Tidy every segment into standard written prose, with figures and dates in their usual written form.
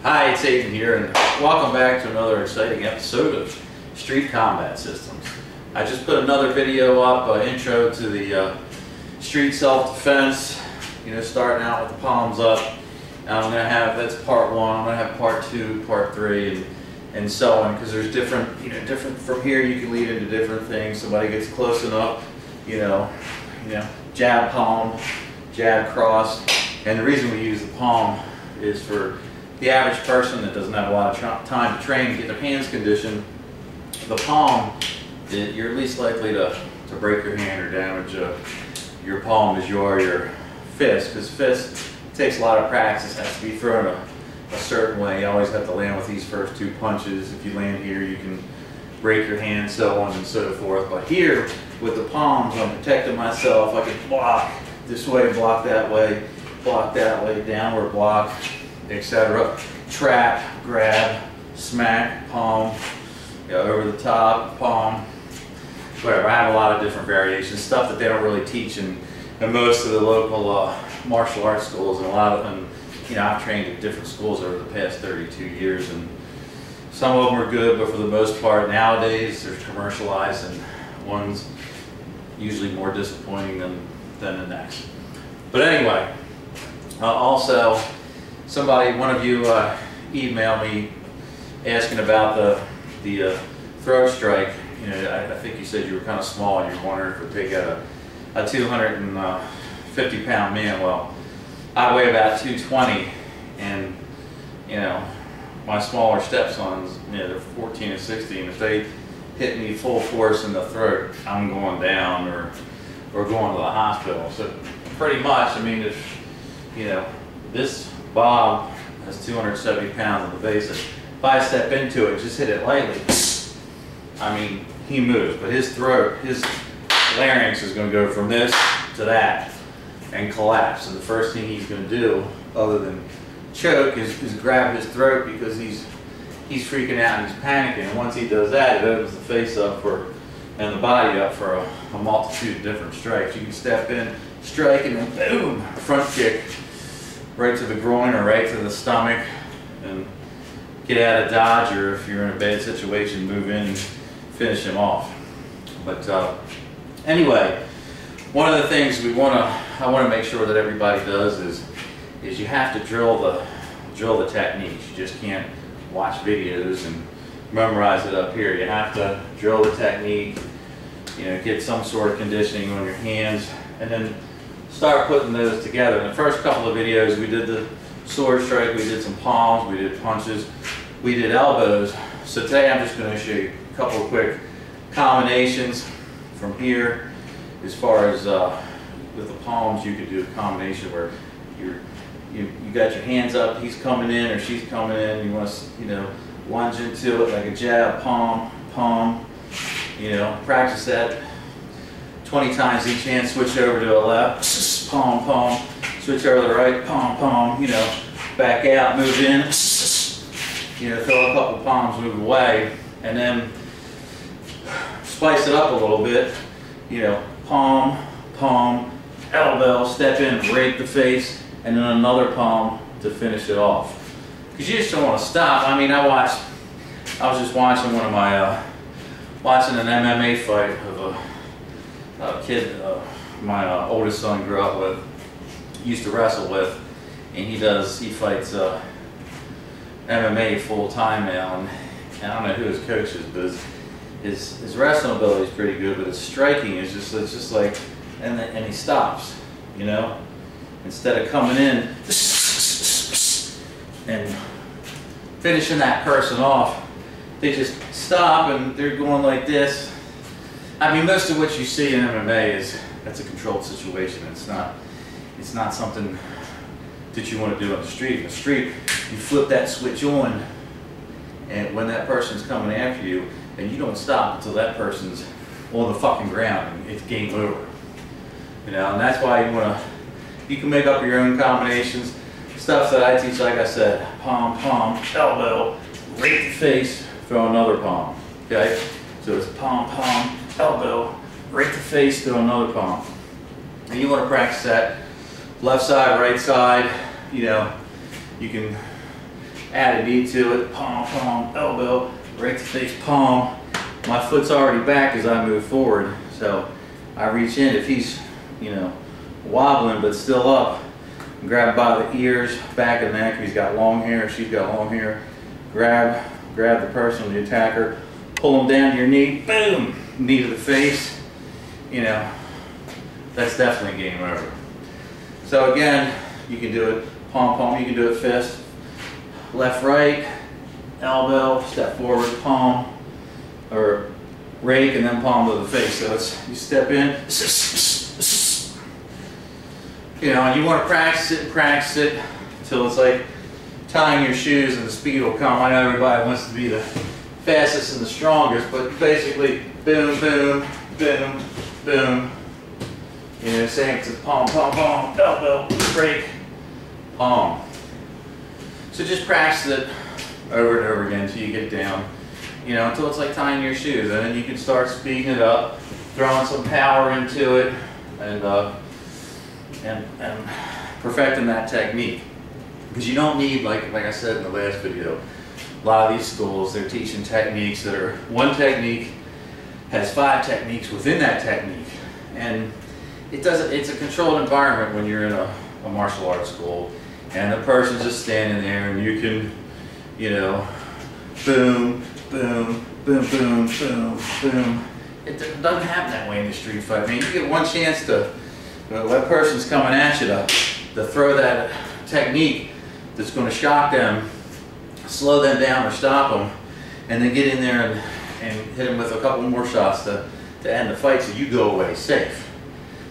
Hi, it's Aiden here, and welcome back to another exciting episode of Street Combat Systems. I just put another video up, intro to the street self-defense, starting out with the palms up. And I'm going to have, that's part one, I'm going to have part two, part three, and so on, because there's different, from here you can lead into different things. Somebody gets close enough, jab palm, jab cross, and the reason we use the palm is for the average person that doesn't have a lot of time to train and get their hands conditioned. The palm, you're least likely to break your hand or damage your palm as you are your fist, because fist takes a lot of practice, has to be thrown a certain way. You always have to land with these first two punches. If you land here, you can break your hand, so on and so forth. But here, with the palms, I'm protecting myself. I can block this way, block that way, downward block, etc. Trap, grab, smack, palm, over the top, palm, whatever. I have a lot of different variations, stuff that they don't really teach in most of the local martial arts schools, and a lot of them, I've trained at different schools over the past 32 years, and some of them are good, but for the most part nowadays they're commercialized, and one's usually more disappointing than the next. But anyway, also one of you emailed me asking about the throat strike. I think you said you were kind of small and you're wondering if it would take out a 250-pound man. Well, I weigh about 220, and my smaller stepsons, they're 14 and 16. If they hit me full force in the throat, I'm going down or going to the hospital. So pretty much, if this Bob has 270 pounds on the base. If I step into it, just hit it lightly, he moves, but his throat, his larynx is going to go from this to that and collapse. And the first thing he's going to do, other than choke, is grab his throat, because he's freaking out and he's panicking. And once he does that, it opens the face up and the body up for a multitude of different strikes. You can step in, strike, and then boom, front kick right to the groin or right to the stomach, and get out of dodge, or if you're in a bad situation, move in and finish him off. But anyway, one of the things I want to make sure that everybody does is you have to drill the techniques. You just can't watch videos and memorize it up here. You have to drill the technique, get some sort of conditioning on your hands, and then start putting those together. In the first couple of videos, we did the sword strike, we did some palms, we did punches, we did elbows. So today I'm just going to show you a couple of quick combinations from here. As far as with the palms, you could do a combination where you got your hands up, he's coming in or she's coming in, you want to lunge into it like a jab, palm, palm. Practice that 20 times each hand. Switch over to a left, palm, palm, switch over to the right, palm, palm, back out, move in, throw a couple palms, move away, and then spice it up a little bit, palm, palm, elbow, step in, rake the face, and then another palm to finish it off. Because you just don't want to stop. I was just watching watching an MMA fight of a kid my oldest son grew up with, used to wrestle with, and he fights MMA full time now, and I don't know who his coach is, but his wrestling ability is pretty good, but his striking is just like, and he stops, instead of coming in and finishing that person off, they just stop and they're going like this. Most of what you see in MMA that's a controlled situation. It's not something that you want to do on the street. In the street, you flip that switch on, and when that person's coming after you, and you don't stop until that person's on the fucking ground, and it's game over. And that's why you can make up your own combinations. Stuff that I teach, like I said, palm, palm, elbow, rake the face, throw another palm. Okay? So it's palm, palm, elbow, rake the face, throw another palm. And you want to practice that left side, right side. You can add a knee to it, palm, palm, elbow, right to face, palm. My foot's already back as I move forward, so I reach in. If he's, you know, wobbling but still up, grab by the ears, back of the neck. If he's got long hair, she's got long hair. Grab the person, the attacker, pull them down to your knee, boom, knee to the face. You know, that's definitely game over. So again, you can do it palm, palm, you can do it fist, left, right, elbow, step forward, palm, or rake, and then palm to the face. So it's, you step in, you know, and you want to practice it until it's like tying your shoes and the speed will come. I know everybody wants to be the fastest and the strongest, but basically, boom, boom, boom, boom. You know, same to palm, palm, palm, elbow, break, palm. So just practice it over and over again until you get down, you know, until it's like tying your shoes. And then you can start speeding it up, throwing some power into it, and perfecting that technique. Because you don't need, like I said in the last video, a lot of these schools, they're teaching techniques that are, one technique has 5 techniques within that technique. And it doesn't, it's a controlled environment when you're in a martial arts school, and the person's just standing there and you can, you know, boom, boom, boom, boom, boom, boom. It doesn't happen that way in the street fight. I mean, you get one chance to, that person's coming at you to throw that technique that's going to shock them, slow them down or stop them, and then get in there and hit them with a couple more shots to end the fight so you go away safe.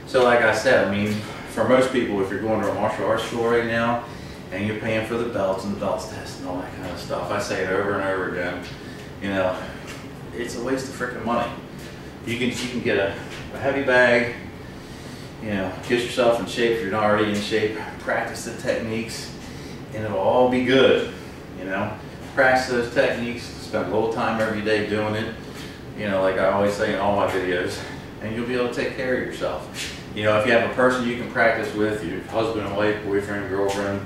So like I said, I mean, for most people, if you're going to a martial arts school right now and you're paying for the belts and the belts test and all that kind of stuff, I say it over and over again, you know, it's a waste of freaking money. You can get a heavy bag, you know, get yourself in shape if you're not already in shape, practice the techniques, and it'll all be good, you know. Practice those techniques, spend a little time every day doing it, you know, like I always say in all my videos, and you'll be able to take care of yourself. You know, if you have a person you can practice with, your husband and wife, boyfriend, girlfriend,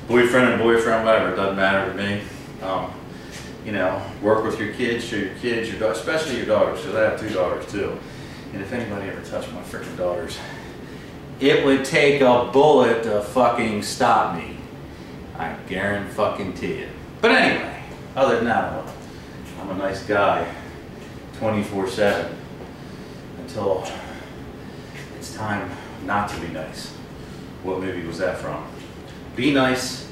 boyfriend and boyfriend, whatever, it doesn't matter to me. You know, work with your kids, show your kids, your daughters, especially your daughters, because I have 2 daughters too. And if anybody ever touched my freaking daughters, it would take a bullet to fucking stop me. I guarantee you. But anyway, other than that, I'm a nice guy, 24/7, until it's time not to be nice. What movie was that from? Be nice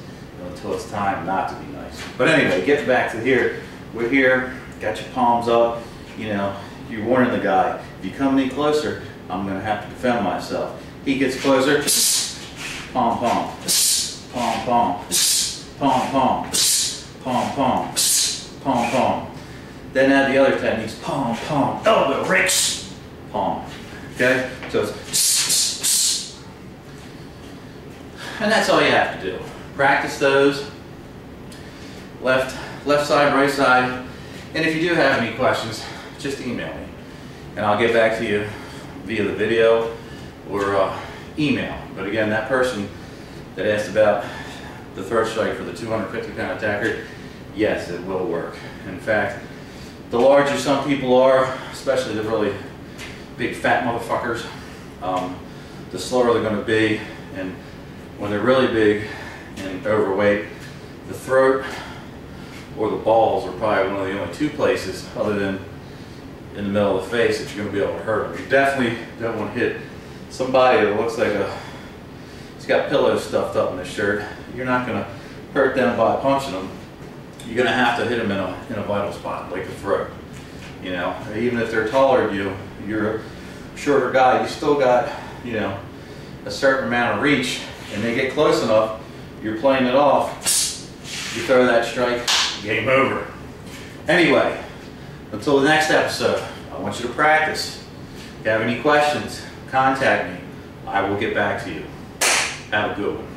until it's time not to be nice. But anyway, getting back to here, we're here, got your palms up, you know, you're warning the guy, if you come any closer, I'm going to have to defend myself. He gets closer, palm, palm, palm, palm, palm, palm, palm, palm, palm, palm. Then add the other techniques, palm, palm, elbow, rakes, palm. Okay? So it's, and that's all you have to do. Practice those, left side, right side, and if you do have any questions, just email me, and I'll get back to you via the video or email. But again, that person that asked about the throat strike for the 250-pound attacker, yes, it will work. In fact, the larger some people are, especially the really big fat motherfuckers, the slower they're going to be. And when they're really big and overweight, the throat or the balls are probably one of the only 2 places other than in the middle of the face that you're going to be able to hurt them. You definitely don't want to hit somebody that looks like he's got pillows stuffed up in his shirt. You're not going to hurt them by punching them. You're going to have to hit them in a vital spot, like the throat. You know, even if they're taller than you, you're a shorter guy, you still got, you know, a certain amount of reach, and they get close enough, you're playing it off, you throw that strike, game over. Anyway, until the next episode, I want you to practice. If you have any questions, contact me. I will get back to you. Have a good one.